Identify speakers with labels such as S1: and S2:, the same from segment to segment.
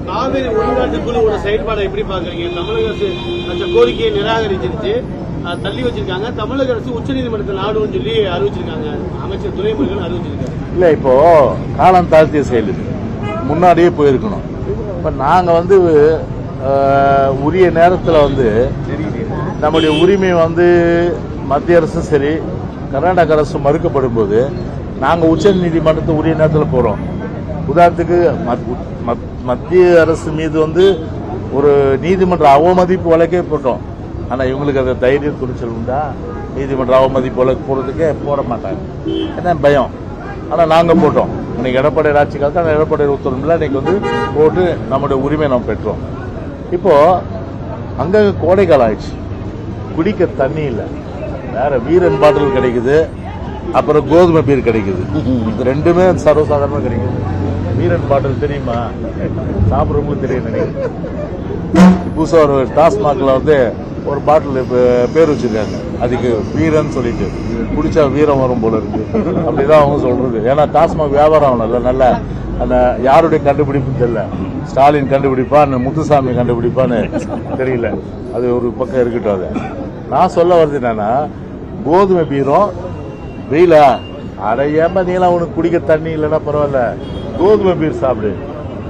S1: காவிரி உள்நாட்டு குழுவோட செயல்பாடை எப்படி பாக்குறீங்க? தமிழக அரசு அந்த கோரிக்கையை நிராகரிச்சிருச்சு, தள்ளி வச்சிருக்காங்க. தமிழக அரசு உச்சநீதிமன்றத்தை நாடுன்னு சொல்லி அறிவிச்சிருக்காங்க. அமைச்சர் துரைமுருகன் அறிவிச்சிருக்காரு.
S2: இல்ல இப்போ காலம் தாழ்த்திய செயல் முன்னாடியே போயிருக்கணும். இப்ப நாங்க உரிய நேரத்தில் நம்முடைய உரிமை மத்திய அரசும் சரி கர்நாடக அரசும் மறுக்கப்படும் போது நாங்கள் உச்ச நீதிமன்றத்தை உரிய நேரத்தில் போகிறோம். உதாரணத்துக்கு மத்திய அரசு மீது ஒரு நீதிமன்ற அவமதிப்பு வழக்கே போட்டோம். ஆனால் இவங்களுக்கு அந்த தைரியம் துணிச்சல் உண்டா? நீதிமன்ற அவமதிப்பு வழக்கு போகிறதுக்கே போட மாட்டாங்க, என்ன பயம். ஆனால் நாங்கள் போட்டோம். இன்னைக்கு எடப்பாடி ஆட்சி காலத்தில் அந்த எடப்பாடி உத்தரவில் இன்னைக்கு போட்டு நம்முடைய உரிமை நாம் பெற்றோம். இப்போ அங்கே கோடைக்காலம் ஆயிடுச்சு, குடிக்க தண்ணி இல்லை, வேற வீரன் பாட்டில் கிடைக்குது, அப்புறம் கோதுமை பீர் கிடைக்குது. இது ரெண்டுமே சர்வசாதாரணமாக கிடைக்குது. வீரன் பாட்டில் தெரியுமா? சாப்பிட்றவங்களுக்கு தெரியும் நினைக்கிறேன். புதுசாக ஒரு டாஸ்மாகில் ஒரு பாட்டில் பேர் வச்சிருக்காங்க, அதுக்கு வீரன் சொல்லிட்டு, குடிச்சா வீரம் வரும் போல இருக்கு அப்படிதான் அவங்க சொல்றது. ஏன்னா டாஸ்மாக் வியாபாரம் ஆகணும்ல, நல்ல அந்த யாருடைய கண்டுபிடிப்புன்னு தெரியல. ஸ்டாலின் கண்டுபிடிப்பான்னு, முத்துசாமி கண்டுபிடிப்பான்னு தெரியல. அது ஒரு பக்கம் இருக்கட்டும். அது நான் சொல்ல வருது என்னன்னா, கோதுமை பீரும் வெயிலா அடையாம நீலாம் உனக்கு குடிக்க தண்ணி இல்லைன்னா பரவாயில்ல, கோதுமை பீர் சாப்பிடு.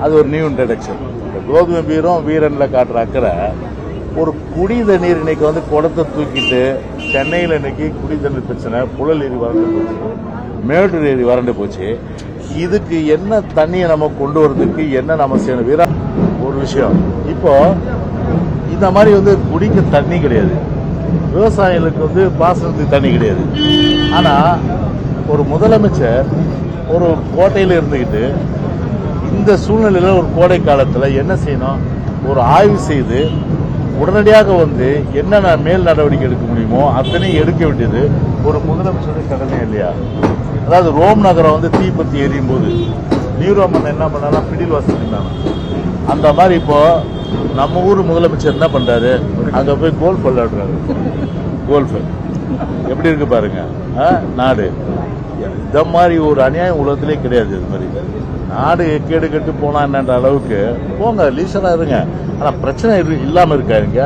S2: அது ஒரு நியூ இன்ட்ரடக்ஷன். இந்த கோதுமை பீரும் வீரன்ல காட்டுற அக்கறை. ஒரு குடி தண்ணீர் இன்னைக்கு குடத்தை தூக்கிட்டு சென்னையில் இன்னைக்கு குடி தண்ணீர் பிரச்சனை, புழல் ஏரி வறண்டு போச்சு, மேட்டூர் ஏரி வறண்டு போச்சு. இதுக்கு என்ன தண்ணியை நம்ம கொண்டு வரதுக்கு என்ன நம்ம செய்யணும்? வீரா ஒரு விஷயம். இப்போ இந்த மாதிரி குடிக்க தண்ணி கிடையாது, விவசாயிகளுக்கு பாசனத்துக்கு தண்ணி கிடையாது. ஆனா ஒரு முதலமைச்சர் ஒரு கோட்டையில் இருந்துகிட்டு இந்த சூழ்நிலையில ஒரு கோடை காலத்துல என்ன செய்யணும்? ஒரு ஆய்வு செய்து உடனடியாக என்னென்ன மேல் நடவடிக்கை எடுக்க முடியுமோ அத்தனையும் எடுக்க வேண்டியது ஒரு முதலமைச்சருடைய கடமை இல்லையா? அதாவது ரோம் நகரம் தீப்பத்தி எரியும் போது நீரோமன் என்ன பண்ணா பிடில் வசதினாங்க. அந்த மாதிரி இப்போ நம்ம ஊர் முதலமைச்சர் என்ன பண்றாரு? அங்க போய் கோல்ஃப் விளையாடுறாரு. கோல்ஃப் எப்படி இருக்கு பாருங்க நாடு. இந்த மாதிரி ஒரு அநியாயம் உலகத்திலே கிடையாது. இது மாதிரி நாடு கேடு கட்டு போனா என்னன்ற அளவுக்கு போங்க, லீசரா இருங்க. ஆனா பிரச்சனை இல்லாம இருக்காருங்க.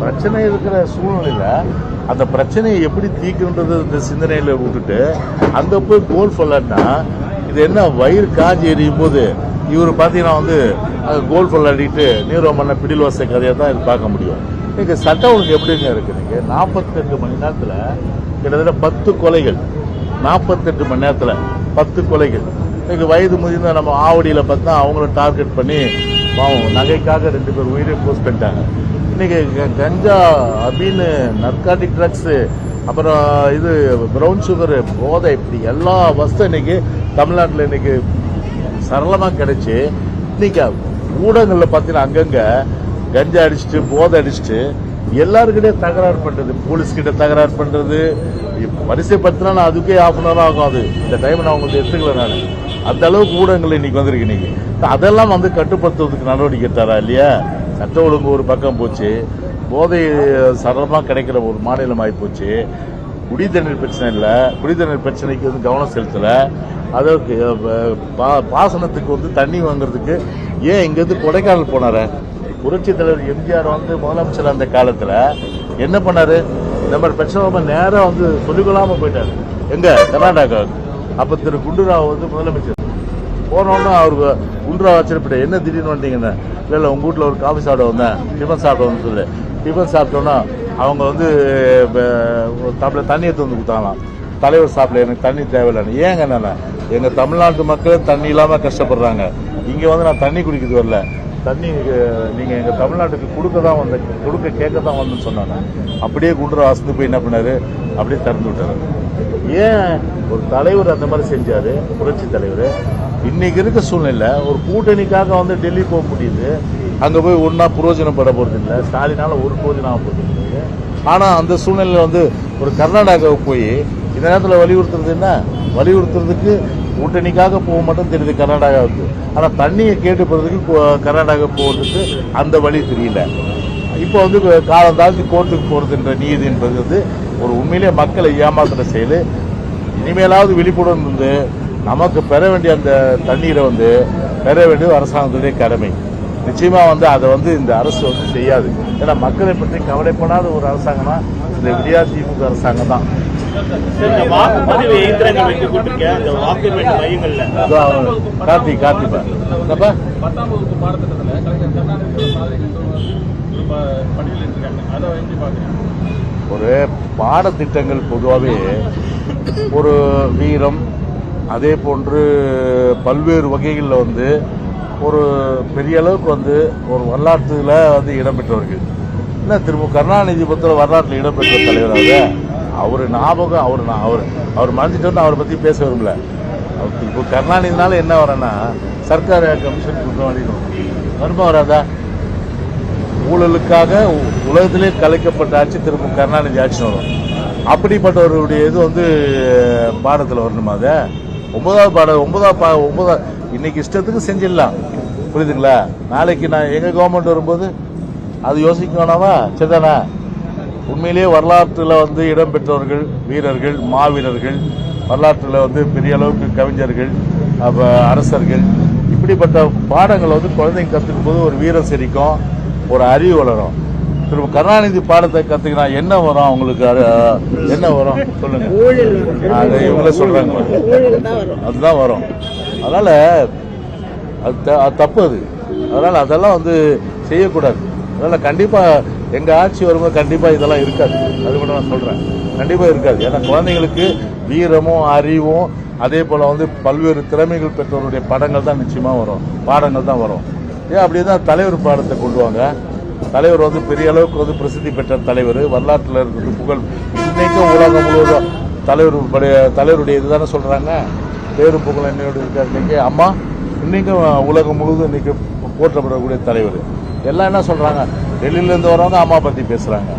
S2: பிரச்சனை இருக்கிற சூழ்நிலையில அந்த பிரச்சனையை எப்படி தீர்க்குன்றது இந்த சிந்தனையில விட்டுட்டு அங்க போய் கோல்ஃப் விளையாடினா இது என்ன? வயிறு காஞ்சி எரியும் போது இவர் பாத்தீங்கன்னா கோல்ஃப் விளையாடிட்டு நீரோமன்ன பிடில் வச கதையை தான் இது பார்க்க முடியும். இன்னைக்கு சட்டம் ஒழுங்கு எப்படிங்க இருக்கு? நீங்க 48 மணி நேரத்துல கிட்டத்தட்ட 10 கொலைகள், 48 மணி நேரத்துல 10 கொலைகள். இன்னைக்கு வயது முதிர்ந்த நம்ம ஆவடியில பார்த்தா அவங்கள டார்கெட் பண்ணி பாவம் நகைக்காக 2 பேர் உயிரை போஸ்ட் பண்ணிட்டாங்க. இன்னைக்கு கஞ்சா, அபீனு, நர்காட்டிக் ட்ரக்ஸ், அப்புறம் இது பிரவுன் சுகரு, போதை, இப்படி எல்லா வஸ்தும் இன்னைக்கு தமிழ்நாட்டில் இன்னைக்கு சரளமாக கிடைச்சி இன்னைக்கு ஊடகங்கள்ல பார்த்தீங்கன்னா அங்கங்க கஞ்சா அடிச்சுட்டு போதை அடிச்சுட்டு எல்லாருக்கிட்டே தகராறு பண்றது, போலீஸ்கிட்ட தகராறு பண்றது. வரிசைப்படுத்தினா நான் அதுக்கே ½ ஆகும். அது இந்த டைம் நான் உங்களுக்கு எடுத்துக்கல. நான் அந்த அளவுக்கு ஊடகங்கள் இன்னைக்கு வந்திருக்கு. இன்னைக்கு அதெல்லாம் கட்டுப்படுத்துவதற்கு நடவடிக்கை எடுத்தாரா இல்லையா? சட்ட ஒழுங்கு ஒரு பக்கம் போச்சு, போதை சரளமாக கிடைக்கிற ஒரு மாநிலம் ஆகி போச்சு. குடி தண்ணீர் பிரச்சனை இல்லை, குடி தண்ணீர் பிரச்சனைக்கு கவனம் செலுத்தலை. அதற்கு பாசனத்துக்கு தண்ணி வாங்குறதுக்கு ஏன் இங்கேருந்து கொடைக்கானல் போனார? புரட்சி தலைவர் எம்ஜிஆர் முதலமைச்சர் அந்த காலத்தில் என்ன பண்ணாரு? இந்த மாதிரி பிரச்சனை நேரம் சொல்லிக்கொள்ளாம போயிட்டாரு எங்க கர்நாடகாவுக்கு. அப்ப திரு குண்டுராவ் முதலமைச்சர் போனோன்னு அவருக்கு குண்டுராவ் ஆச்சரியப்பட்ட, என்ன திடீர்னு வந்தீங்கன்னு. இல்லை உங்க வீட்டில் ஒரு காஃபி சாப்பிட வந்தேன், டிஃபன் சாப்பிட வந்து சொல்லு. டிஃபன் சாப்பிட்டோன்னா அவங்க தண்ணி எடுத்து கொடுத்தாங்களாம். தலைவர் சாப்பிடல, எனக்கு தண்ணி தேவையில்லைன்னு. ஏங்க என்னன்னா எங்க தமிழ்நாட்டு மக்கள் தண்ணி இல்லாம கஷ்டப்படுறாங்க. இங்க நான் தண்ணி குடிக்கிறது வரல, தண்ணி நீங்க எங்க தமிழ்நாட்டுக்கு கொடுக்க கேட்க தான் வந்து சொன்னாங்க. அப்படியே குண்டுராவ் வாசத்து போய் என்ன பண்ணாரு? அப்படியே திறந்து விட்டாரு. ஏன் ஒரு தலைவர் அந்த மாதிரி செஞ்சாரு? புரட்சி தலைவர். இன்னைக்கு இருக்க சூழ்நிலை ஒரு கூட்டணிக்காக டெல்லி போக முடியுது, அங்க போய் ஒன்னா புரோஜனப்பட போறது இல்லை. ஸ்டாலினால ஒரு புரோஜனம் ஆக போறது இல்லை. ஆனா அந்த சூழ்நிலையில ஒரு கர்நாடகாவுக்கு போய் இந்த நேரத்தில் வலியுறுத்துறது என்ன? வலியுறுத்துறதுக்கு கூட்டணிக்காக போக மட்டும் தெரியுது கர்நாடகாவுக்கு. ஆனா தண்ணியை கேட்டு போறதுக்கு கர்நாடகா போறதுக்கு அந்த வழி தெரியல. இப்போ காலம் தாழ்த்தி கோர்ட்டுக்கு போறதுன்ற நீதி என்பது ஒரு உண்மையிலேயே மக்களை ஏமாத்துற செயல். இனிமேலாவது விழிப்புடன் நமக்கு பெற வேண்டிய அந்த தண்ணீரை பெற வேண்டியது அரசாங்கத்துடைய கடமை. நிச்சயமா வந்து அதை வந்து இந்த அரசு வந்து செய்யாது. ஏன்னா மக்களை பற்றி கவலைப்படாத ஒரு அரசாங்கம்னா இந்த விடியா திமுக அரசாங்கம் தான்.
S3: வாக்குப்பதிவு இயந்திரங்கள் வைத்து கொண்டிருக்கேன் அந்த வாக்குப்பதிவு மையங்கள்ல
S2: கார்த்திப்பா
S1: 10ஆம் வகுப்பு பாடத்திட்டத்தில் கலைஞர் கருணாநிதி பட்டியலிட்டிருக்காங்க. அதை எப்படி பார்க்குறீங்க?
S2: ஒரு பாடத்திட்டங்கள் பொதுவாகவே ஒரு வீரம், அதே போன்று பல்வேறு வகைகளில் வந்து ஒரு பெரிய அளவுக்கு வந்து ஒரு வரலாற்றில் வந்து இடம்பெற்றவர்கள். இல்லை கருணாநிதி பத்திர வரலாற்றில் இடம்பெற்ற தலைவர் அவர் ஞாபகம் அவர் மறைஞ்சிட்டோன்னு அவரை பற்றி பேச விரும்பல. இப்போ கருணாநிதினால என்ன வரேன்னா சர்க்கார் கமிஷன் குற்றவாளி வருமா வராதா? ஊழலுக்காக உலகத்திலே கலைக்கப்பட்ட ஆட்சி திரும்ப கருணாநிதி ஆட்சி வரும். அப்படிப்பட்டவருடைய இது வந்து பாடத்தில் வரணுமா? அதை 9 இன்னைக்கு இஷ்டத்துக்கு செஞ்சிடலாம், புரியுதுங்களா? நாளைக்கு நான் எங்கள் கவர்மெண்ட் வரும்போது அது யோசிக்கணும்னாவா? சரிதானா? உண்மையிலேயே வரலாற்றில் வந்து இடம்பெற்றவர்கள், வீரர்கள், மாவீரர்கள், வரலாற்றில் வந்து பெரிய அளவுக்கு கவிஞர்கள், அரசர்கள், இப்படிப்பட்ட பாடங்களை வந்து குழந்தைங்க கற்றுக்கும் போது ஒரு வீரம் செழிக்கும், ஒரு அறிவு வளரும். திரும்ப கருணாநிதி பாடத்தை கற்றுக்கினா என்ன வரும் அவங்களுக்கு? என்ன வரும் சொல்லுங்க? அது இவங்களே சொல்றாங்க, அதுதான் வரும். அதனால அது தப்பு. அதனால அதெல்லாம் வந்து செய்யக்கூடாது. அதனால கண்டிப்பா எங்க ஆட்சி வரும்போது கண்டிப்பா இதெல்லாம் இருக்காது. அது மட்டும் நான் சொல்றேன், கண்டிப்பா இருக்காது. ஏன்னா குழந்தைங்களுக்கு வீரமும் அறிவும் அதே போல வந்து பல்வேறு திறமைகள் பெற்றவருடைய படங்கள் தான் நிச்சயமா வரும், பாடங்கள் தான் வரும். ஏன் அப்படிதான் தலைவர் பாடத்தை கொண்டு வாங்க. தலைவர் வந்து பெரிய அளவுக்கு வந்து பிரசித்தி பெற்ற தலைவர், வரலாற்றில் இருக்கிறது புகழ். இன்னைக்கும் உலகம் முழுவதும் தலைவருடைய இதுதானே சொல்றாங்க, பேரு புகழ் என்னோட இருக்காரு. இன்னைக்கு அம்மா இன்னைக்கும் உலகம் முழுவதும் இன்னைக்கு போற்றப்படக்கூடிய தலைவர். எல்லாம் என்ன சொல்றாங்க, டெல்லியிலேருந்து வரவங்க அம்மா பத்தி பேசுறாங்க,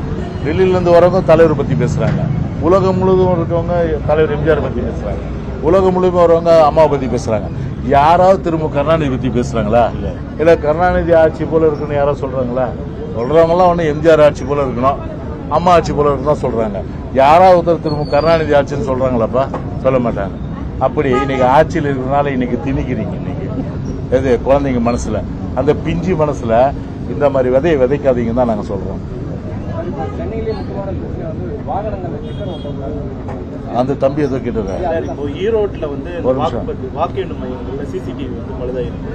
S2: டெல்லியிலேருந்து வரவங்க தலைவர் பத்தி பேசுறாங்க, உலகம் முழுவதும் இருக்கவங்க தலைவர் எம்ஜிஆர் பத்தி பேசுறாங்க, உலகம் முழுவதும் வரவங்க அம்மாவை பத்தி பேசுறாங்க. யாராவது திரும்ப கருணாநிதி பத்தி பேசுறாங்களா? இல்ல கருணாநிதி ஆட்சி போல இருக்குன்னு யாராவது சொல்றாங்களா? சொல்றவங்கலாம் ஒண்ணு எம்ஜிஆர் ஆட்சி போல இருக்கணும், அம்மா ஆட்சி போல இருக்கணும் சொல்றாங்க. யாராவது ஒருத்தர் திரும்ப கருணாநிதி ஆட்சின்னு சொல்றாங்களாப்பா? சொல்ல மாட்டாங்க. அப்படி இன்னைக்கு ஆட்சியில் இருக்கிறதுனால இன்னைக்கு திணிக்கிறீங்க. இன்னைக்கு எது குழந்தைங்க மனசுல, அந்த பிஞ்சு மனசுல இந்த மாதிரி விதையை விதைக்காதீங்கன்னு தான் நாங்க சொல்றோம். அந்த தம்பி ஏதோ கேட்டது.
S3: இப்போ ஈரோட்ல வந்து வாக்கு எண்ணும் மையங்கள்ல சிசிடிவி வந்து பழுதாயிருக்கு.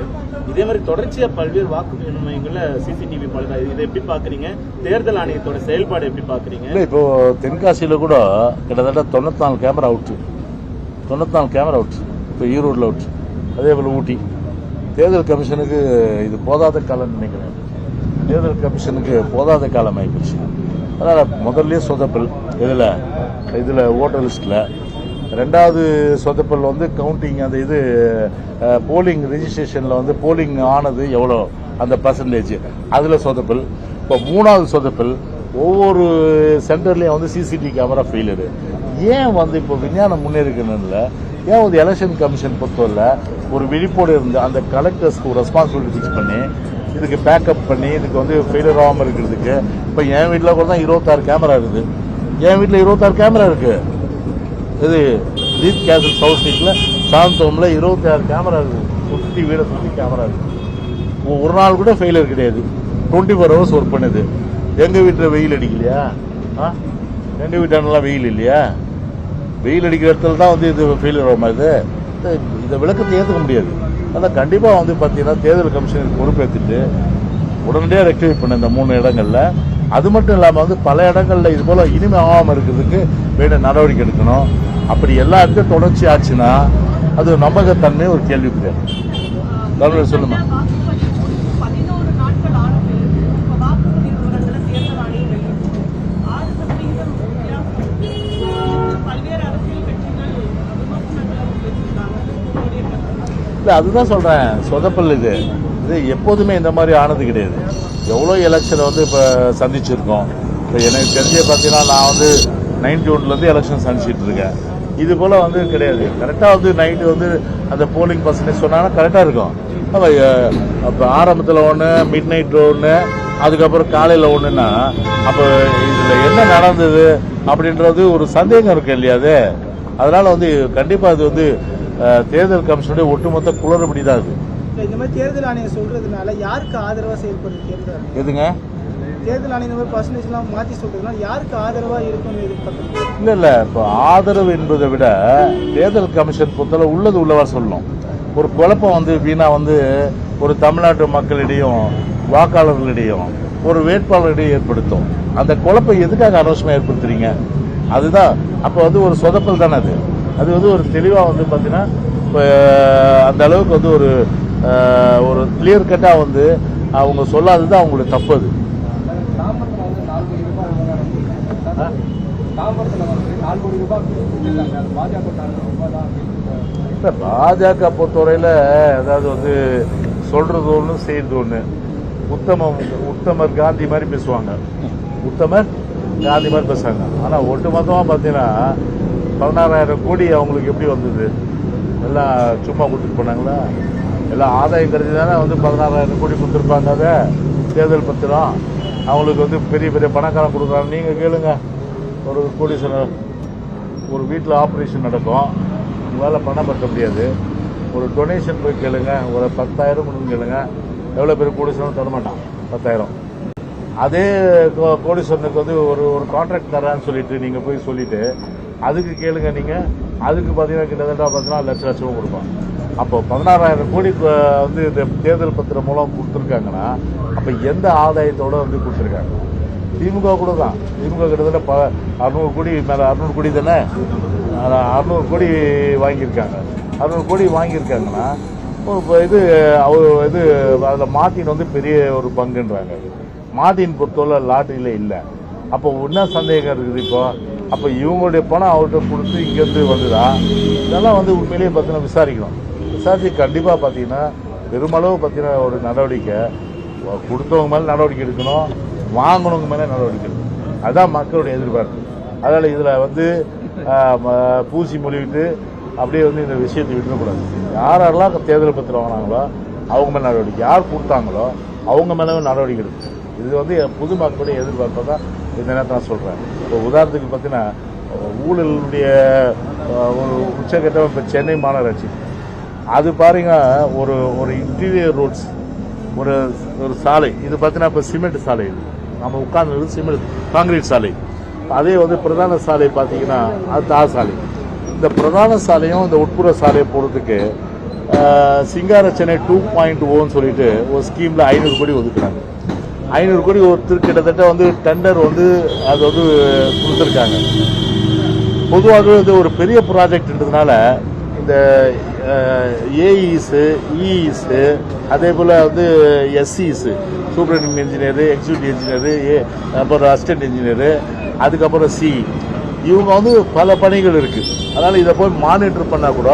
S3: இதே மாதிரி தொடர்ச்சியா பல்வேறு வாக்கு எண்ணும் மையங்கள்ல சிசிடிவி பழுதாயிருக்கு. இதை எப்படி பாக்குறீங்க? தேர்தல் ஆணையத்தோட செயல்பாடு எப்படி பாக்குறீங்க?
S2: இப்போ தென்காசியில கூட கிட்டத்தட்ட 94 கேமரா அவுட், 94 கேமரா அவுட். இப்போ ஈரோட்ல அவுட். அதே போல ஊட்டி. தேர்தல் கமிஷனுக்கு இது போதாத காலம் நினைக்கிறேன். தேர்தல் கமிஷனுக்கு போதாத காலம் ஆயிடுச்சு. அதனால முதல்ல சொதப்பல் இதுல ஓட்டர் லிஸ்ட்ல, ரெண்டாவது சொதப்பல் வந்து கவுண்டிங், அந்த இது போலிங் ரெஜிஸ்ட்ரேஷன்ல வந்து போலிங் ஆனது எவ்வளோ அந்த பர்சன்டேஜ், அதுல சொதப்பல். இப்போ மூணாவது சொதப்பல், ஒவ்வொரு சென்டர்லயும் வந்து சிசிடிவி கேமரா ஃபெயிலியர். ஏன் வந்து இப்போ விஞ்ஞானம் முன்னேறிக்கணும்ல, ஏன் வந்து எலெக்ஷன் கமிஷன் பொறுத்தவரை ஒரு விழிப்போடு இருந்து அந்த கலெக்டர்ஸ்க்கு ஒரு ரெஸ்பான்சிபிலிட்டி ஃபிக்ஸ் பண்ணி இதுக்கு பேக்கப் பண்ணி இதுக்கு வந்து ஃபெயிலியர் ஆகாமல் இருக்கிறதுக்கு. இப்போ என் வீட்டில் கூட தான் 26 கேமரா இருக்குது. என் வீட்டில் 26 கேமரா இருக்கு. இது ஜீத் கேசல் சவுத் ஸ்ட்ரீட்டில் சாந்தோமில் 26 கேமரா இருக்குது. சுற்றி வீடை சுற்றி கேமரா இருக்குது. ஒரு நாள் கூட ஃபெயிலியர் கிடையாது. 24 ஹவர்ஸ் ஒர்க் பண்ணுது. எங்கள் வீட்டில் வெயில் அடிக்கலையா? எங்கள் வீட்டானலாம் வெயில் இல்லையா? வெயில் அடிக்கிற இடத்துல தான் வந்து இது ஃபெயிலியர் ஆகும். இதை விளக்கத்தை ஏற்றுக்க முடியாது. அதான் கண்டிப்பாக வந்து பார்த்தீங்கன்னா தேர்தல் கமிஷனுக்கு பொறுப்பேற்றுட்டு உடனடியாக ரெக்டிஃபை பண்ண இந்த 3 இடங்கள்ல. அது மட்டும் இல்லாமல் வந்து பல இடங்கள்ல இது போல இனிமே ஆகாமல் இருக்கிறதுக்கு வேண்டிய நடவடிக்கை எடுக்கணும். அப்படி எல்லா இடத்தையும் தொடர்ச்சி ஆச்சுன்னா அது நம்பகத்தன்மை ஒரு கேள்விக்குரிய. சொல்லுமா? அதுதான் சொல்றேன், சொதப்பல். இது எப்போதுமே இந்த மாதிரி ஆனது கிடையாது. எவ்வளோ எலெக்ஷனை வந்து இப்போ சந்திச்சிருக்கோம். இப்போ எனக்கு தெரிஞ்ச பார்த்தீங்கன்னா நான் வந்து 91லேருந்து எலெக்ஷன் சந்திச்சிட்டு இருக்கேன். இது போல் வந்து கிடையாது. கரெக்டாக வந்து நைட்டு வந்து அந்த போலிங் பர்சன்டேஜ் சொன்னாங்கன்னா கரெக்டாக இருக்கும். அப்போ ஆரம்பத்தில் ஒன்று, மிட் நைட் ஒன்று, அதுக்கப்புறம் காலையில் ஒன்றுன்னா அப்போ இதில் என்ன நடந்தது அப்படின்றது ஒரு சந்தேகம் இருக்கு இல்லையா? அதனால வந்து கண்டிப்பாக அது வந்து தேர்தல் கமிஷனுடைய ஒட்டுமொத்த குளறுபடி தான் அது.
S4: இந்த மாதிரி தேர்தல் ஆணையம் சொல்றதுனால யாருக்கு ஆதரவா செயல்படுது தேர்தல் ஆணையம்?
S2: எதுங்க?
S4: தேர்தல் ஆணையம் இந்த மாதிரி பர்சன்டேஜ்லாம் மாற்றி சொல்றதுனால யாருக்கு ஆதரவா இருக்கும்னு எதிர்பார்க்குறீங்க?
S2: இல்லை இப்போ ஆதரவு என்பதை விட தேர்தல் கமிஷன் பொறுத்தவரை உள்ளது உள்ளவா சொல்லணும். ஒரு குழப்பம் வந்து வீணா வந்து ஒரு தமிழ்நாட்டு மக்களிடையும் வாக்காளர்களிடையும் ஒரு வேட்பாளரிடையே ஏற்படுத்தும். அந்த குழப்பம் எதுக்காக அனௌன்ஸ்மெண்ட் ஏற்படுத்துறீங்க? அதுதான் அப்போ வந்து ஒரு சொதப்பல் தானே அது. அது வந்து ஒரு தெளிவாக வந்து பார்த்தீங்கன்னா இப்போ அந்த அளவுக்கு வந்து ஒரு கிளியர் கட்டாக வந்து அவங்க சொல்லாதது அவங்களுக்கு தப்பு. அது இல்லை பாஜக பொறுத்தவரையில் அதாவது வந்து சொல்றது ஒன்று செய்யறது ஒன்று. உத்தமர் காந்தி மாதிரி பேசுவாங்க, உத்தமர் காந்தி மாதிரி பேசுவாங்க. ஆனால் ஒட்டுமொத்தமாக பார்த்தீங்கன்னா 16,000 கோடி அவங்களுக்கு எப்படி வந்தது? எல்லாம் சும்மா கொடுத்துட்டு போனாங்களா? எல்லாம் ஆதாயம் கருதி தானே வந்து 16,000 கோடி கொடுத்துருப்பாங்க. அதை தேர்தல் பத்திரம் அவங்களுக்கு வந்து பெரிய பெரிய பணக்காரன் கொடுக்குறாங்க. நீங்கள் கேளுங்க, ஒரு கோடீஸ்வரர் ஒரு வீட்டில் ஆப்ரேஷன் நடக்கும், உங்களால் பணம் கட்ட முடியாது. ஒரு டொனேஷன் போய் கேளுங்க, ஒரு 10,000 கொடுங்க கேளுங்க, எவ்வளோ பேர் கோடீஸ்வரன் தரமாட்டான் 10,000. அதே கோடீஸ்வரனுக்கு வந்து ஒரு கான்ட்ராக்ட் தரான்னு சொல்லிட்டு நீங்கள் போய் சொல்லிட்டு அதுக்கு கேளுங்க, நீங்கள் அதுக்கு பார்த்தீங்கன்னா கிட்டத்தட்ட பார்த்தீங்கன்னா லட்சம் கொடுப்பான். அப்போ 16,000 கோடி வந்து இந்த தேர்தல் பத்திரம் மூலம் கொடுத்துருக்காங்கன்னா அப்போ எந்த ஆதாயத்தோடு வந்து கொடுத்துருக்காங்க? திமுக கூட தான். திமுக கிட்டத்தட்ட 600 கோடி மேலே 600 கோடி தானே, 600 கோடி வாங்கியிருக்காங்க. 600 கோடி வாங்கியிருக்காங்கன்னா இது அதில் மார்ட்டின் வந்து பெரிய ஒரு பங்குன்றாங்க. மார்ட்டின் பொறுத்தவரை லாட்டரியில் இல்லை. அப்போ என்ன சந்தேகம் இருக்குது? இப்போ அப்போ இவங்களுடைய பணம் அவர்கிட்ட கொடுத்து இங்கேருந்து வந்துதா? இதெல்லாம் வந்து உண்மையிலேயே பார்த்தீங்கன்னா விசாரிக்கணும். விசாரிச்சு கண்டிப்பாக பார்த்தீங்கன்னா பெருமளவு பார்த்தீங்கன்னா ஒரு நடவடிக்கை கொடுத்தவங்க மேலே நடவடிக்கை எடுக்கணும், வாங்கினவங்க மேலே நடவடிக்கை எடுக்கணும். அதுதான் மக்களுடைய எதிர்பார்ப்பு. அதனால் இதில் வந்து பூசி மொழிவிட்டு அப்படியே வந்து இந்த விஷயத்தை விட்டுறக்கூடாது. யாரெல்லாம் தேர்தல் பத்திரம் வாங்கினாங்களோ அவங்க மேலே நடவடிக்கை, யார் கொடுத்தாங்களோ அவங்க மேலே நடவடிக்கை எடுக்கணும். இது வந்து பொதுமக்களுடைய எதிர்பார்ப்பை தான் இந்த நேரத்தை நான் சொல்கிறேன். இப்போ உதாரணத்துக்கு பார்த்தீங்கன்னா ஊழலுடைய ஒரு உச்சகட்டம் இப்போ சென்னை மாநகராட்சி, அது பாருங்க ஒரு இன்டீரியர் ரோட்ஸ் ஒரு சாலை, இது பார்த்தீங்கன்னா இப்போ சிமெண்ட் சாலை, இது நம்ம உட்கார்ந்து சிமெண்ட் காங்கிரீட் சாலை. அதே வந்து பிரதான சாலை பார்த்தீங்கன்னா அது தார் சாலை. இந்த பிரதான சாலையும் இந்த உட்புற சாலையை போகிறதுக்கு சிங்கார சென்னை 2.0 சொல்லிட்டு ஒரு ஸ்கீமில் 500 கோடி ஒதுக்குறாங்க. 500 கோடி ஒருத்தர் கிட்டத்தட்ட வந்து டெண்டர் வந்து அது வந்து கொடுத்துருக்காங்க. பொதுவாகவே வந்து ஒரு பெரிய ப்ராஜெக்ட்ன்றதுனால இந்த ஏஇஸு இஇஸு அதே போல் வந்து எஸ்சிஸு சூப்பரிண்டென்டென்ட் இன்ஜினியரு, எக்ஸிக்யூட்டிவ் இன்ஜினியரு, அப்புறம் அசிஸ்டன்ட் இன்ஜினியரு, அதுக்கப்புறம் இவங்க வந்து பல பணிகள் இருக்குது. அதனால் இதை போய் மானிட்டர் பண்ணால் கூட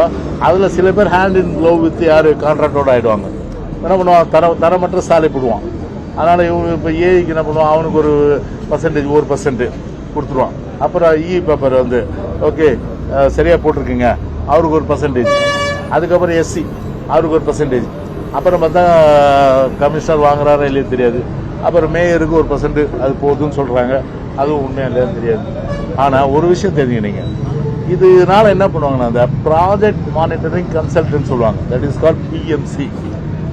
S2: அதில் சில பேர் ஹேண்ட் இன் க்ளோவ் வித் யார் கான்ட்ராக்டோடு ஆகிடுவாங்க. என்ன பண்ணுவான்? தரமற்ற சாலை போடுவான். அதனால் இவங்க இப்போ ஏஐக்கு என்ன பண்ணுவான்? அவனுக்கு ஒரு பர்சன்டேஜ் 1% கொடுத்துருவான். அப்புறம் பேப்பர் வந்து ஓகே சரியாக போட்டிருக்குங்க, அவருக்கு ஒரு பர்சன்டேஜ். அதுக்கப்புறம் எஸ்சி அவருக்கு ஒரு பர்சன்டேஜ். அப்புறம் பார்த்தா கமிஷனர் வாங்குறாரா இல்லையே தெரியாது. அப்புறம் மேயருக்கு ஒரு % அது போதுன்னு சொல்கிறாங்க, அதுவும் உண்மையாக இல்லையான்னு தெரியாது. ஆனால் ஒரு விஷயம் தெரிஞ்சுக்கினீங்க, இதனால என்ன பண்ணுவாங்கன்னா அந்த ப்ராஜெக்ட் மானிட்டரிங் கன்சல்டன்ட் சொல்லுவாங்க, தட் இஸ் கால்ட் பிஎம்சி.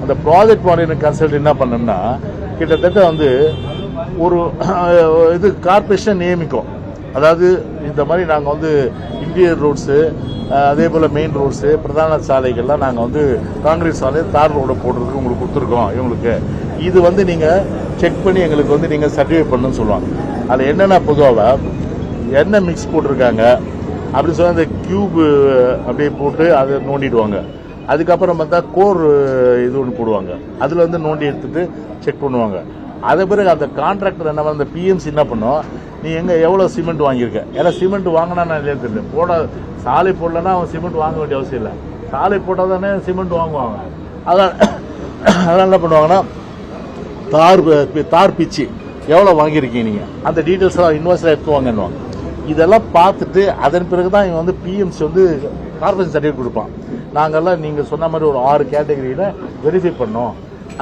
S2: அந்த ப்ராஜெக்ட் மானிட்டரிங் கன்சல்டன்ட் என்ன பண்ணோம்னா கிட்டத்தட்ட வந்து ஒரு இது கார்பரேஷன் நியமிக்கும். அதாவது இந்த மாதிரி நாங்கள் வந்து இன்டீரியர் ரோட்ஸு அதே போல் மெயின் ரோட்ஸு பிரதான சாலைகள்லாம் நாங்கள் வந்து காங்கிரீட் சாலை தார் ரோடு போடுறதுக்கு உங்களுக்கு கொடுத்துருக்கோம். இவங்களுக்கு இது வந்து நீங்கள் செக் பண்ணி எங்களுக்கு வந்து நீங்கள் சர்டிஃபை பண்ணணும்னு சொல்லுவாங்க. அதில் என்னென்ன பொதுவாக என்ன மிக்ஸ் போட்டிருக்காங்க அப்படி சொல்லி அந்த கியூபு அப்படியே போட்டு அதை நோண்டிடுவாங்க. அதுக்கப்புறம் பார்த்தா கோர் இது ஒன்று போடுவாங்க, அதில் வந்து நோண்டி எடுத்துகிட்டு செக் பண்ணுவாங்க. அதே பிறகு அந்த கான்ட்ராக்டர் என்ன அந்த பிஎம்சி என்ன பண்ணோம், நீ எங்கே எவ்வளோ சிமெண்ட் வாங்கியிருக்க, ஏன்னா சிமெண்ட் வாங்கினா நான் இல்லையா தெரியல, சாலை போடலன்னா அவன் சிமெண்ட் வாங்க வேண்டிய அவசியம் இல்லை, சாலை போட்டால் தானே சிமெண்ட் வாங்குவாங்க. அதனால் என்ன பண்ணுவாங்கன்னா தார் பிச்சு எவ்வளோ வாங்கியிருக்கீங்க நீங்கள் அந்த டீட்டெயில்ஸ் எல்லாம் இன்வாய்ஸில் எடுத்து வாங்கன்னுவாங்க. இதெல்லாம் பார்த்துட்டு அதன் பிறகு தான் இவன் வந்து பிஎம்சி வந்து கார்பரேஷன் சர்டிஃபிகேட் கொடுப்பான். நாங்கள்லாம் நீங்கள் சொன்ன மாதிரி ஒரு 6 கேட்டகரியில் வெரிஃபை பண்ணோம்.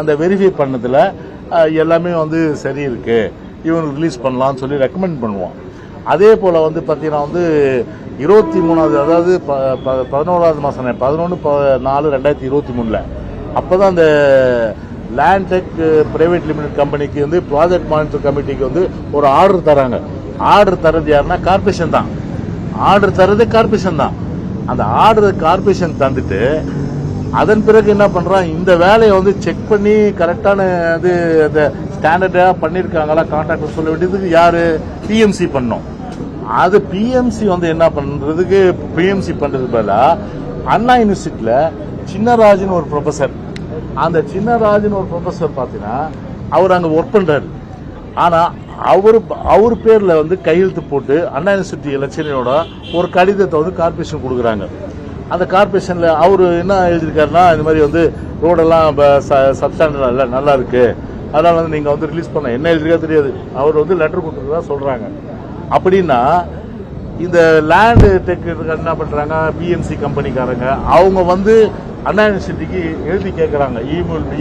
S2: அந்த வெரிஃபை பண்ணதில் எல்லாமே வந்து சரி இருக்குது, இவனுக்கு ரிலீஸ் பண்ணலான்னு சொல்லி ரெக்கமெண்ட் பண்ணுவோம். அதே போல் வந்து பார்த்தீங்கன்னா வந்து 23வது அதாவது 11வது மாதம் 11/4/2023 அப்பதான் அந்த லேண்டெக் பிரைவேட் லிமிடெட் கம்பெனிக்கு வந்து ப்ராஜெக்ட் மானிட்டர் கமிட்டிக்கு வந்து ஒரு ஆர்டர் தராங்க. ஆர்டர் தரது யாருன்னா கார்பரேஷன் தான். ஆர்டர் தரது கார்பரேஷன் தான். அந்த ஆர்டர் கார்பரேஷன் தந்துட்டு அதன் பிறகு என்ன பண்றான், இந்த வேலையை வந்து செக் பண்ணி கரெக்டான இது அந்த ஸ்டாண்டர்டா பண்ணிருக்காங்களா கான்ட்ராக்டர் சொல்ல வேண்டியதுக்கு யாரு, பிஎம்சி பண்ணோம். அது பிஎம்சி வந்து என்ன பண்றதுக்கு, பிஎம்சி பண்றது பதிலா அண்ணா யூனிவர்சிட்டியில சின்னராஜன் ஒரு ப்ரொஃபசர், அந்த சின்னராஜன் ஒரு ப்ரொஃபசர் பாத்தீங்கன்னா அவர் அங்க ஒர்க் பண்றாரு. ஆனா அவர் பேர்ல வந்து கையெழுத்து போட்டு அண்ணா யூனிவர்சிட்டி எலெக்ஷனோட ஒரு கடிதத்தை வந்து கார்பரேஷன் கொடுக்குறாங்க. அந்த கார்பரேஷன்ல அவரு என்ன எழுதியிருக்காருன்னா, இந்த மாதிரி வந்து ரோடெல்லாம் சப்ஸ்டாண்டர்டா இல்ல, நல்லா இருக்கு, அதனால வந்து நீங்க வந்து ரிலீஸ் பண்ண, என்ன எழுதிருக்கா தெரியாது, அவர் வந்து லெட்டர் கொடுத்துருக்கா சொல்றாங்க. அப்படின்னா இந்த லேண்ட் டெக் என்ன பண்றாங்க, பிஎம்சி கம்பெனிக்காரங்க அவங்க வந்து அண்ணா யூனிவர்சிட்டிக்கு எழுதி கேட்கறாங்க,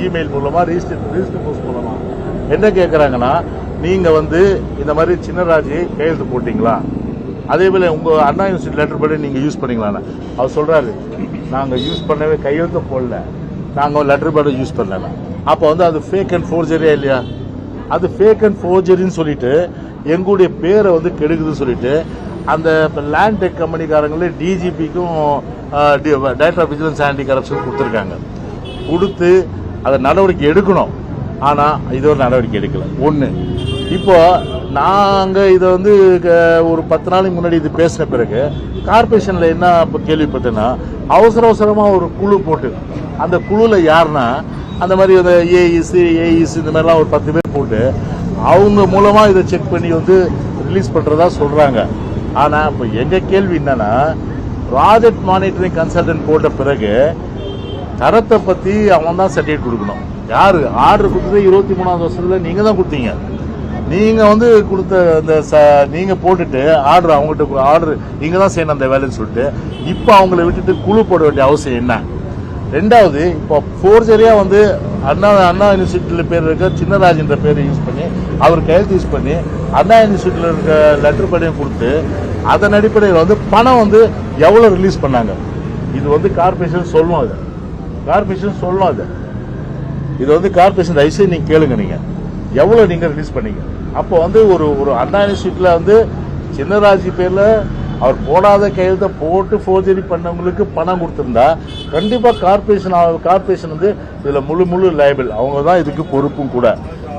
S2: இமெயில் மூலமா ரிஜிஸ்டர் போஸ்ட் மூலமா என்ன கேட்கறாங்கன்னா, நீங்க வந்து இந்த மாதிரி சின்னராஜ் கையெழுத்து போட்டீங்களா, அதே போல உங்க அண்ணா யூனிவர்சிட்டி லெட்டர் படி நீங்க யூஸ் பண்ணீங்களா. அவர் சொல்றாரு, நாங்க யூஸ் பண்ணவே கையெழுத்து போடல, நாங்க லெட்டர் படி யூஸ் பண்ணல. அப்ப வந்து அது ஃபேக் அண்ட் ஃபோர்ஜரியா இல்லையா? அது ஃபேக் அண்ட் ஃபோர்ஜரின்னு சொல்லிட்டு எங்களுடைய பேரை வந்து கெடுக்குதுன்னு சொல்லிட்டு அந்த லேண்ட் டெக் கம்பெனிக்காரங்களே டிஜிபிக்கும் director of vigilance anti corruption கொடுத்துருக்காங்க. கொடுத்து அதை நடவடிக்கை எடுக்கணும். ஆனா இது ஒரு நடவடிக்கை எடுக்கல. ஒண்ணு, இப்போ நாங்க இதை வந்து ஒரு 10 நாளைக்கு முன்னாடி இது பேசின பிறகு கார்பரேஷன்ல என்ன கேள்விப்பட்டேன்னா, அவசரமா ஒரு குழு போட்டு, அந்த குழுல யாருன்னா அந்த மாதிரி ஏஇசி இந்த மாதிரிலாம் ஒரு 10 பேர் போட்டு அவங்க மூலமா இதை செக் பண்ணி வந்து ரிலீஸ் பண்றதா சொல்றாங்க. ஆனா இப்ப எங்க கேள்வி என்னன்னா, ப்ராஜெக்ட் மானிட்டரிங் கன்சல்டன்ட் போட்ட பிறகு தரத்தை பத்தி அவன் தான் சர்டிஃபிகேட் கொடுக்கணும். யாரு ஆர்டர் கொடுத்தது 23வது வருஷத்துல நீங்க தான் கொடுத்தீங்க. நீங்க வந்து கொடுத்த அந்த நீங்க போட்டுட்டு ஆர்டர் அவங்ககிட்ட ஆர்டர் நீங்க தான் செய்யணும் அந்த வேலைன்னு சொல்லிட்டு இப்ப அவங்களை விட்டுட்டு குழு போட வேண்டிய அவசியம் என்ன? ரெண்டாவது, இப்போ ஃபோர்ஜரியா வந்து அண்ணா யூனிவர்சிட்டியில பேர் இருக்க சின்னராஜன்ற பேரை யூஸ் பண்ணி அவர் கையெழுத்து யூஸ் பண்ணி அண்ணா யூனிவர்சிட்டியில இருக்க லெட்டர் படியும் கொடுத்து அதன் அடிப்படையில் வந்து பணம் வந்து எவ்வளவு ரிலீஸ் பண்ணாங்க, இது வந்து கார்பரேஷன் சொல்லணும். அது கார்பரேஷன் சொல்லணும். அது இது வந்து கார்பரேஷன் தயவுசெய்து நீங்க கேளுங்க, நீங்க எவ்வளவு நீங்க ரிலீஸ் பண்ணீங்க. அப்போ வந்து ஒரு அண்ணா யூனிவர்சிட்டியில வந்து சின்னராஜி பேர்ல அவர் போடாத கையெழுத்த போட்டு ஃபோர்ஜரி பண்ணவங்களுக்கு பணம் கொடுத்திருந்தா கண்டிப்பா கார்பரேஷன் வந்து இதுல முழு லைபிள், அவங்க தான் இதுக்கு பொறுப்பும் கூட.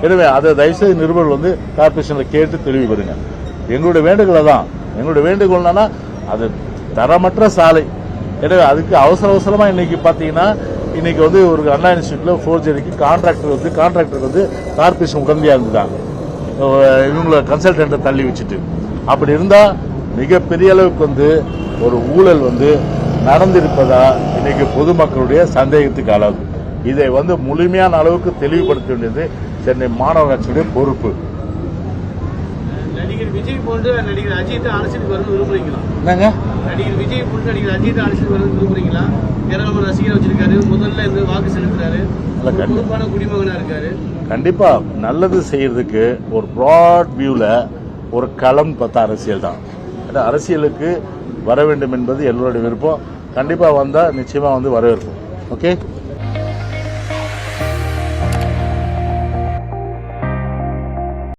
S2: எனவே அதை தயவுசெய்து நிருபர்கள் வந்து கார்பரேஷன்ல கேட்டு தெளிவு பெறுங்க. எங்களுடைய வேண்டுகோள் தான். எங்களுடைய வேண்டுகோள் என்னன்னா, அது தரமற்ற சாலை. எனவே அதுக்கு அவசரமா இன்னைக்கு பாத்தீங்கன்னா, இன்னைக்கு வந்து ஒரு அண்ணா யூனிவர்சிட்டியில ஃபோர்ஜரிக்கு கான்ட்ராக்டருக்கு வந்து கார்பரேஷன் உடனடியா இருந்துதான் இவங்களை கன்சல்டன்ட்டை தள்ளி வச்சுட்டு. அப்படி இருந்தா மிகப்பெரிய அளவுக்கு வந்து ஒரு ஊழல் வந்து நடந்திருப்பதா இன்னைக்கு பொதுமக்களுடைய சந்தேகத்துக்கு அளவு. இதை வந்து முழுமையான அளவுக்கு தெளிவுபடுத்த வேண்டியது சென்னை மாநகராட்சியுடைய பொறுப்பு.
S1: நடிகர் விஜய் போன்று நடிகர் அஜித் அரசியலுக்கு வந்து விரும்புறீங்களா?
S2: என்னங்க,
S1: நடிகர் விஜய் போன்று நடிகர் அஜித் அரசியலுக்கு வந்து விரும்புறீங்களா? ஏராளமான ரசிகர் வச்சிருக்காரு, முதல்ல இருந்து வாக்கு செலுத்துறாரு, பொறுப்பான குடிமகனா இருக்காரு.
S2: கண்டிப்பா நல்லது செய்யறதுக்கு ஒரு ப்ராட் வியூல ஒரு களம் பார்த்தா அரசியல் தான். அரசியலுக்கு வர வேண்டும் என்பது எல்லோருடைய விருப்பம். கண்டிப்பா வந்தா நிச்சயமா வந்து வரவேற்போம். ஓகே.